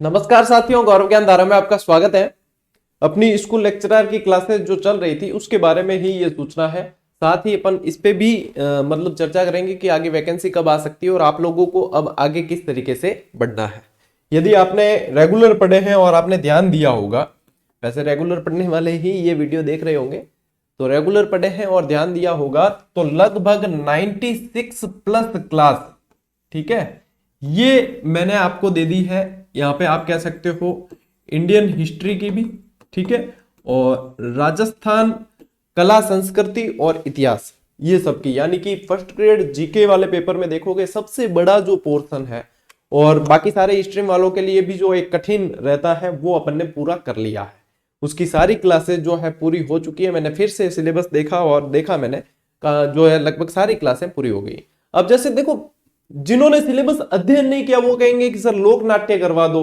नमस्कार साथियों, गौरव ज्ञान धारा में आपका स्वागत है। अपनी स्कूल लेक्चरर की क्लासेस जो चल रही थी उसके बारे में ही ये सूचना है। साथ ही अपन इस पे भी मतलब चर्चा करेंगे कि आगे वैकेंसी कब आ सकती है और आप लोगों को अब आगे किस तरीके से बढ़ना है। यदि आपने रेगुलर पढ़े हैं और आपने ध्यान दिया होगा, वैसे रेगुलर पढ़ने वाले ही ये वीडियो देख रहे होंगे, तो रेगुलर पढ़े हैं और ध्यान दिया होगा तो लगभग 96 प्लस क्लास, ठीक है, ये मैंने आपको दे दी है। यहाँ पे आप कह सकते हो इंडियन हिस्ट्री की भी, ठीक है, और राजस्थान कला संस्कृति और इतिहास, ये सब की, यानी कि फर्स्ट ग्रेड जीके वाले पेपर में देखोगे सबसे बड़ा जो पोर्शन है, और बाकी सारे स्ट्रीम वालों के लिए भी जो एक कठिन रहता है वो अपन ने पूरा कर लिया है। उसकी सारी क्लासेस जो है पूरी हो चुकी है। मैंने फिर से सिलेबस देखा और देखा मैंने जो है लगभग सारी क्लासें पूरी हो गई। अब जैसे देखो, जिन्होंने सिलेबस अध्ययन नहीं किया वो कहेंगे कि सर लोक नाट्य करवा दो,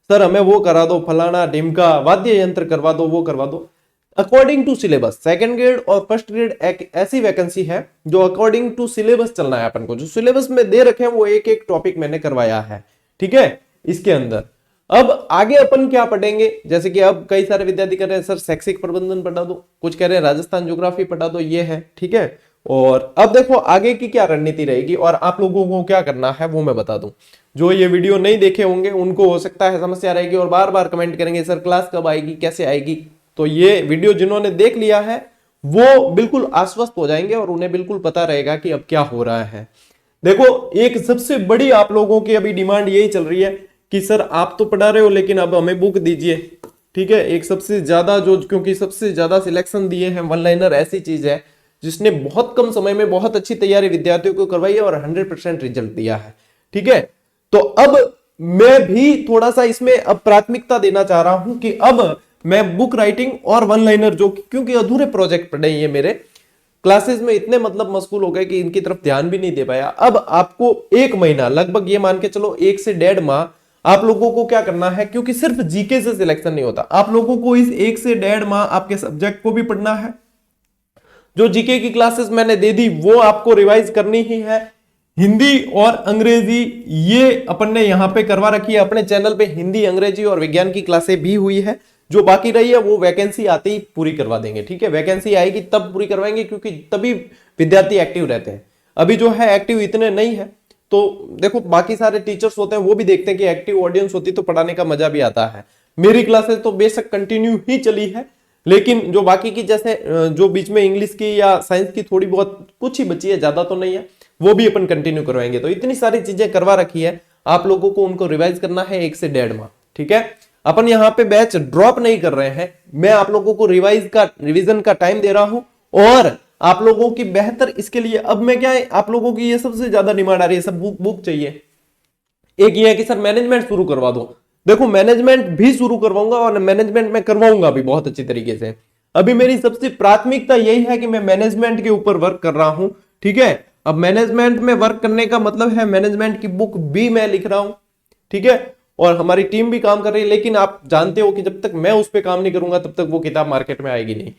सर हमें वो करा दो, फलाना ढिमका वाद्य यंत्र करवा दो, वो करवा दो। According to syllabus second grade और फर्स्ट ग्रेड एक ऐसी वैकेंसी है जो अकॉर्डिंग टू सिलेबस चलना है। अपन को जो सिलेबस में दे रखे हैं वो एक एक टॉपिक मैंने करवाया है, ठीक है। इसके अंदर अब आगे अपन क्या पढ़ेंगे, जैसे कि अब कई सारे विद्यार्थी कर रहे हैं सर शैक्षिक प्रबंधन पढ़ा दो, कुछ कह रहे हैं राजस्थान ज्योग्राफी पढ़ा दो, ये है, ठीक है। और अब देखो आगे की क्या रणनीति रहेगी और आप लोगों को क्या करना है वो मैं बता दूं। जो ये वीडियो नहीं देखे होंगे उनको हो सकता है समस्या रहेगी और बार बार कमेंट करेंगे सर क्लास कब आएगी, कैसे आएगी। तो ये वीडियो जिन्होंने देख लिया है वो बिल्कुल आश्वस्त हो जाएंगे और उन्हें बिल्कुल पता रहेगा कि अब क्या हो रहा है। देखो, एक सबसे बड़ी आप लोगों की अभी डिमांड यही चल रही है कि सर आप तो पढ़ा रहे हो लेकिन अब हमें बुक दीजिए, ठीक है। एक सबसे ज्यादा जो, क्योंकि सबसे ज्यादा सिलेक्शन दिए हैं, वन लाइनर ऐसी चीज है जिसने बहुत कम समय में बहुत अच्छी तैयारी विद्यार्थियों को करवाई है और 100% रिजल्ट दिया है, ठीक है। तो अब मैं भी थोड़ा सा इसमें अब प्राथमिकता देना चाह रहा हूं कि अब मैं बुक राइटिंग और वन लाइनर, जो क्योंकि अधूरे प्रोजेक्ट पढ़े ये मेरे क्लासेस में इतने मतलब मशगूल हो गए कि इनकी तरफ ध्यान भी नहीं दे पाया। अब आपको एक महीना, लगभग ये मान के चलो 1 से 1.5 माह आप लोगों को क्या करना है, क्योंकि सिर्फ जीके से सिलेक्शन नहीं होता, आप लोगों को इस 1 से 1.5 माह आपके सब्जेक्ट को भी पढ़ना है। जो जीके की क्लासेस मैंने दे दी वो आपको रिवाइज करनी ही है। हिंदी और अंग्रेजी ये अपन ने यहां पे करवा रखी है अपने चैनल पे, हिंदी अंग्रेजी और विज्ञान की क्लासें भी हुई है। जो बाकी रही है वो वैकेंसी आते ही पूरी करवा देंगे, ठीक है। वैकेंसी आएगी तब पूरी करवाएंगे क्योंकि तभी विद्यार्थी एक्टिव रहते हैं। अभी जो है एक्टिव इतने नहीं है। तो देखो, बाकी सारे टीचर्स होते हैं वो भी देखते हैं कि एक्टिव ऑडियंस होती तो पढ़ाने का मजा भी आता है। मेरी क्लासेस तो बेशक कंटिन्यू ही चली है, लेकिन जो बाकी की, जैसे जो बीच में इंग्लिश की या साइंस की थोड़ी बहुत कुछ ही बची है, ज्यादा तो नहीं है, वो भी अपन कंटिन्यू करवाएंगे। तो इतनी सारी चीजें करवा रखी है, आप लोगों को उनको रिवाइज करना है 1 से 1.5 माह, ठीक है। अपन यहाँ पे बैच ड्रॉप नहीं कर रहे हैं, मैं आप लोगों को रिवीजन का टाइम दे रहा हूं और आप लोगों की बेहतर इसके लिए अब मैं क्या है, आप लोगों की ये सबसे ज्यादा डिमांड आ रही है, सब बुक चाहिए। एक ये है कि सर मैनेजमेंट शुरू करवा दो। देखो, मैनेजमेंट भी शुरू करवाऊंगा और मैनेजमेंट में करवाऊंगा भी बहुत अच्छी तरीके से। अभी मेरी सबसे प्राथमिकता यही है कि मैं मैनेजमेंट के ऊपर वर्क कर रहा हूं, ठीक है। अब मैनेजमेंट में वर्क करने का मतलब है मैनेजमेंट की बुक भी मैं लिख रहा हूं, ठीक है, और हमारी टीम भी काम कर रही है। लेकिन आप जानते हो कि जब तक मैं उस पर काम नहीं करूंगा तब तक वो किताब मार्केट में आएगी नहीं।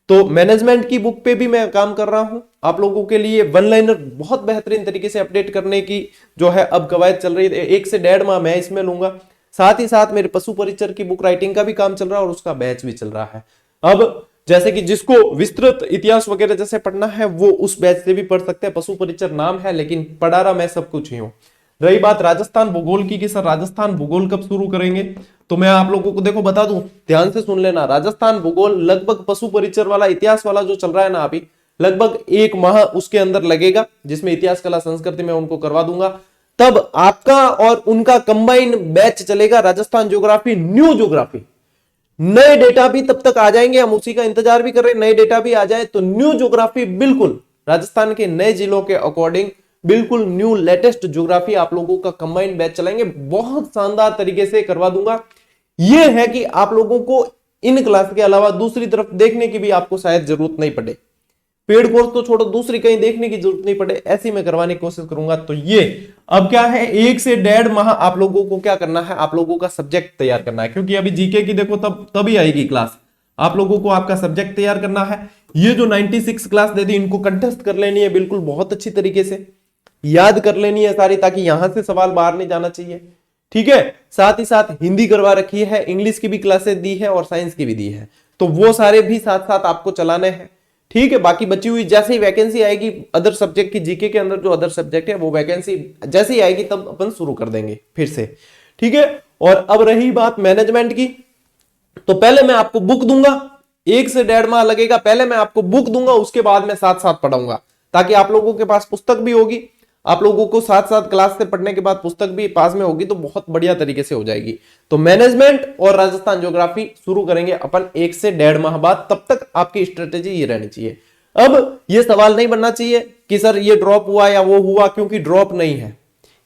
तो मैनेजमेंट की बुक पे भी मैं काम कर रहा हूं आप लोगों के लिए। वन लाइनर बहुत बेहतरीन तरीके से अपडेट करने की जो है अब कवायद चल रही है, 1 से 1.5 माह मैं इसमें लूंगा। साथ ही साथ मेरे पशु परिचर की बुक राइटिंग का भी काम चल रहा है और उसका बैच भी चल रहा है। अब जैसे कि जिसको विस्तृत इतिहास वगैरह जैसे पढ़ना है वो उस बैच से भी पढ़ सकते हैं। पशु परिचर नाम है लेकिन पढ़ा रहा मैं सब कुछ ही हूं। रही बात राजस्थान भूगोल की कि सर राजस्थान भूगोल कब शुरू करेंगे, तो मैं आप लोगों को देखो बता दूं, ध्यान से सुन लेना। राजस्थान भूगोल लगभग पशु परिचर वाला इतिहास वाला जो चल रहा है ना अभी, लगभग 1 माह उसके अंदर लगेगा, जिसमें इतिहास कला संस्कृति में उनको करवा दूंगा। तब आपका और उनका कंबाइन बैच चलेगा राजस्थान ज्योग्राफी, न्यू ज्योग्राफी। नए डेटा भी तब तक आ जाएंगे, हम उसी का इंतजार भी कर रहे हैं, नए डेटा भी आ जाए तो न्यू ज्योग्राफी बिल्कुल राजस्थान के नए जिलों के अकॉर्डिंग बिल्कुल न्यू लेटेस्ट ज्योग्राफी आप लोगों का कंबाइंड बैच चलाएंगे, बहुत शानदार तरीके से करवा दूंगा। यह है कि आप लोगों को इन क्लास के अलावा दूसरी तरफ देखने की भी आपको शायद जरूरत नहीं पड़े, पेड कोर्स तो छोड़ो, दूसरी कहीं देखने की जरूरत नहीं पड़े, ऐसी मैं करवाने की कोशिश करूंगा। तो ये अब क्या है, 1 से 1.5 माह आप लोगों को क्या करना है, आप लोगों का सब्जेक्ट तैयार करना है। क्योंकि अभी जीके की देखो तभी आएगी क्लास, आप लोगों को आपका सब्जेक्ट तैयार करना है। ये जो 96 क्लास दे दी इनको कंटेस्ट कर लेनी है बिल्कुल बहुत अच्छी तरीके से, याद कर लेनी है सारी, ताकि यहां से सवाल बाहर नहीं जाना चाहिए। ठीक है। साथ ही साथ हिंदी करवा रखी है, इंग्लिश की भी क्लासेस दी है और साइंस की भी दी है, तो वो सारे भी साथ साथ आपको चलाने हैं। ठीक है, बाकी बची हुई जैसे ही वैकेंसी आएगी अदर सब्जेक्ट की, जीके के अंदर जो अदर सब्जेक्ट है वो वैकेंसी जैसे ही आएगी तब अपन शुरू कर देंगे फिर से। ठीक है, और अब रही बात मैनेजमेंट की, तो पहले मैं आपको बुक दूंगा, 1 से 1.5 माह लगेगा, पहले मैं आपको बुक दूंगा, उसके बाद मैं साथ साथ पढ़ाऊंगा, ताकि आप लोगों के पास पुस्तक भी होगी, आप लोगों को साथ साथ क्लास से पढ़ने के बाद पुस्तक भी पास में होगी, तो बहुत बढ़िया तरीके से हो जाएगी। तो मैनेजमेंट और राजस्थान ज्योग्राफी शुरू करेंगे अपन 1 से 1.5 माह बाद, तब तक आपकी स्ट्रेटेजी ये रहनी चाहिए। अब ये सवाल नहीं बनना चाहिए कि सर ये ड्रॉप हुआ या वो हुआ, क्योंकि ड्रॉप नहीं है।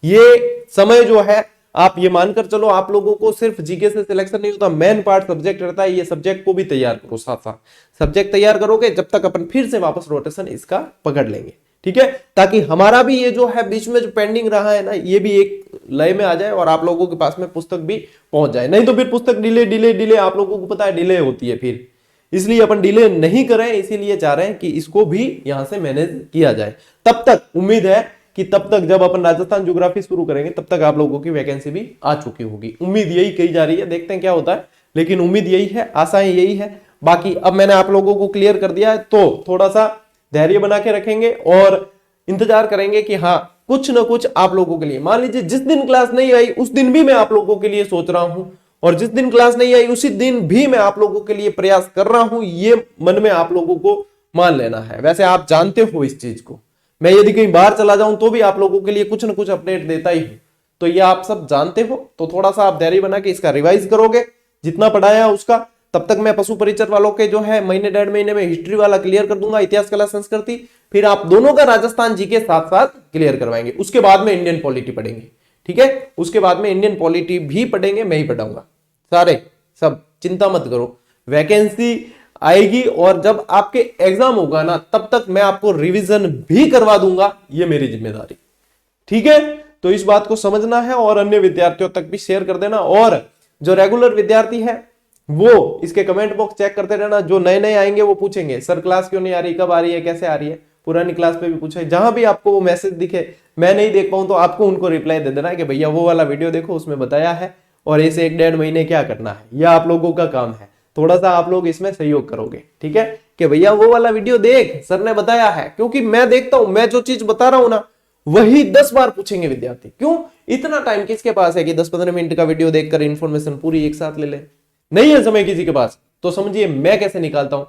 ये समय जो है आप ये मानकर चलो, आप लोगों को सिर्फ जीके से सिलेक्शन नहीं होता, मेन पार्ट सब्जेक्ट रहता है, ये सब्जेक्ट को भी तैयार करो, साथ साथ सब्जेक्ट तैयार करोगे जब तक अपन फिर से वापस रोटेशन इसका पकड़ लेंगे। ठीक है, ताकि हमारा भी ये जो है बीच में जो पेंडिंग रहा है ना, ये भी एक लय में आ जाए और आप लोगों के पास में पुस्तक भी पहुंच जाए। नहीं तो फिर पुस्तक डिले डिले डिले, आप लोगों को पता है डिले होती है फिर, इसलिए अपन डिले नहीं करें, इसीलिए चाह रहे हैं कि इसको भी यहां से मैनेज किया जाए। तब तक उम्मीद है कि तब तक जब अपन राजस्थान ज्योग्राफी शुरू करेंगे तब तक आप लोगों की वैकेंसी भी आ चुकी होगी, उम्मीद यही कही जा रही है, देखते हैं क्या होता है, लेकिन उम्मीद यही है, आशाएं यही है। बाकी अब मैंने आप लोगों को क्लियर कर दिया है, तो थोड़ा सा धैर्य बना के रखेंगे और इंतजार करेंगे कि हाँ कुछ ना कुछ आप लोगों के लिए, मान लीजिए जिस दिन क्लास नहीं आई उस दिन भी मैं आप लोगों के लिए सोच रहा हूं, और जिस दिन क्लास नहीं आई उसी दिन भी मैं आप लोगों के लिए प्रयास कर रहा हूं, ये मन में आप लोगों को मान लेना है। वैसे आप जानते हो इस चीज को, मैं यदि कहीं बाहर चला जाऊं तो भी आप लोगों के लिए कुछ ना कुछ अपडेट देता ही हूं, तो ये आप सब जानते हो। तो थोड़ा सा आप धैर्य बना के इसका रिवाइज करोगे, जितना पढ़ाया उसका, तब तक मैं पशु परिचर वालों के जो है महीने 1.5 महीने में हिस्ट्री वाला क्लियर कर दूंगा, इतिहास कला संस्कृति, फिर आप दोनों का राजस्थान जी के साथ साथ क्लियर करवाएंगे। उसके बाद में इंडियन पॉलिटी पढ़ेंगे। ठीक है, उसके बाद में इंडियन पॉलिटी भी पढ़ेंगे, मैं ही पढ़ाऊंगा सारे, सब चिंता मत करो, वैकेंसी आएगी और जब आपके एग्जाम होगा ना तब तक मैं आपको रिवीजन भी करवा दूंगा, ये मेरी जिम्मेदारी। ठीक है, तो इस बात को समझना है और अन्य विद्यार्थियों तक भी शेयर कर देना, और जो रेगुलर विद्यार्थी है वो इसके कमेंट बॉक्स चेक करते रहना, जो नए नए आएंगे वो पूछेंगे सर क्लास क्यों नहीं आ रही, कब आ रही है, कैसे आ रही है, पुरानी क्लास पे भी पूछे, जहां भी आपको वो मैसेज दिखे मैं नहीं देख पाऊं तो आपको उनको रिप्लाई दे देना है कि भैया वो वाला वीडियो देखो, उसमें बताया है और इसे 1-1.5 महीने क्या करना है, यह आप लोगों का काम है। थोड़ा सा आप लोग इसमें सहयोग करोगे, ठीक है, कि भैया वो वाला वीडियो देख, सर ने बताया है, क्योंकि मैं देखता हूं, मैं जो चीज बता रहा हूं ना वही 10 बार पूछेंगे विद्यार्थी। क्यों, इतना टाइम किसके पास है कि 10-15 मिनट का वीडियो देखकर इंफॉर्मेशन पूरी एक साथ ले ले? नहीं है समय किसी के पास, तो समझिए मैं कैसे निकालता हूं,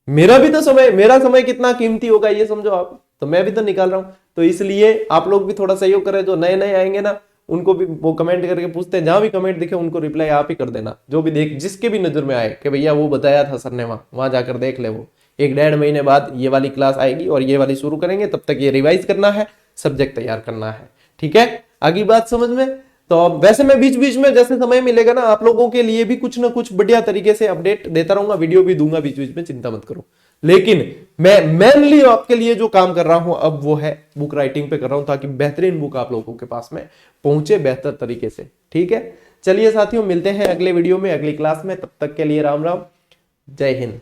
मेरा भी तो समय, मेरा समय कितना कीमती होगा ये समझो आप, तो मैं भी तो निकाल रहा हूं। तो इसलिए आप लोग भी थोड़ा सहयोग करें, जो नए नए आएंगे ना उनको भी वो कमेंट करके पूछते हैं, जहां भी कमेंट दिखे उनको रिप्लाई आप ही कर देना, जो भी देख जिसके भी नजर में आए कि भैया वो बताया था सर ने, वहां जाकर देख ले, वो 1-1.5 महीने बाद ये वाली क्लास आएगी और ये वाली शुरू करेंगे, तब तक ये रिवाइज करना है, सब्जेक्ट तैयार करना है। ठीक है, आगे बात समझ में? तो वैसे मैं बीच बीच में जैसे समय मिलेगा ना आप लोगों के लिए भी कुछ ना कुछ बढ़िया तरीके से अपडेट देता रहूंगा, वीडियो भी दूंगा बीच बीच में, चिंता मत करो। लेकिन मैं मेनली आपके लिए जो काम कर रहा हूं अब वो है बुक राइटिंग पे कर रहा हूं, ताकि बेहतरीन बुक आप लोगों के पास में पहुंचे बेहतर तरीके से। ठीक है, चलिए साथियों, मिलते हैं अगले वीडियो में, अगली क्लास में, तब तक के लिए राम राम, जय हिंद।